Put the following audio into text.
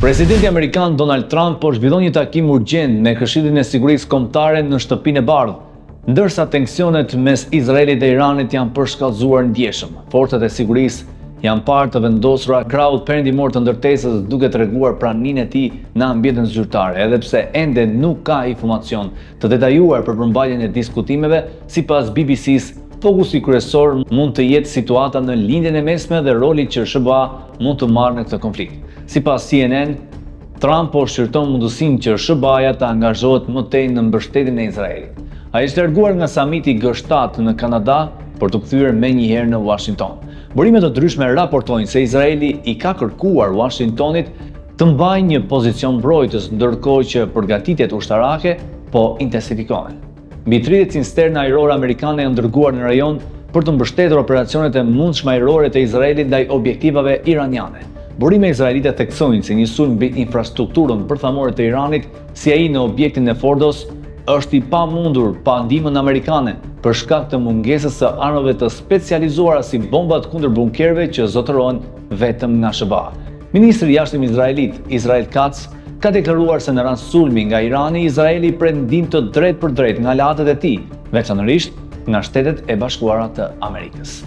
Presidenti Amerikan Donald Trump po zhvillon një takim urgjent me Këshillin e Sigurisë Kombëtare në Shtëpinë e Bardhë, ndërsa tensionet mes Izraelit dhe Iranit janë përshkallëzuar ndjeshëm. Forcat e sigurisë janë parë të vendosura krahut perëndimor të ndërtesës duke treguar praninë e tij në ambientin zyrtar, edhe pse ende nuk ka informacion të detajuar për përmbajtjen e diskutimeve. Sipas BBC-s, fokusi kryesor mund të jetë situata në lindjen e mesme dhe roli që SBA mund të marrë në këtë konflikt. Sipas CNN, Trump po shqyrton mundësinë që SBA-ja të angazhohet më tej në mbështetjen e Izraelit. Ai është larguar nga samiti G7 në Kanada për të kthyer menjëherë në Washington. Burime të ndryshme raportojnë se Izraeli i ka kërkuar Washingtonit të mbajë një pozicion mbrojtës, ndërkohë që përgatitjet ushtarake po intensifikohen. Mbi 30 cisterna ajrore amerikane janë dërguar në rajon për të mbështetur operacionet e mundshme ajrore të Izraelit ndaj objektivave iraniane. Burime izraelite theksojnë se një sulm mbi infrastrukturën bërthamore të Iranit, si ai në objektin e Fordos, është i pamundur pa ndihmën amerikane për shkak të mungesës së armëve të specializuara si bombat kundër bunkerëve që zotërohen vetëm nga SBA. Ministri i Jashtëm izraelit, Israel Katz, ka deklaruar se në rast sulmi nga Irani, Izraeli pret ndihmë të drejtë për drejtë nga aleatët e tij, veçanërisht nga Shtetet e Bashkuara të Amerikës.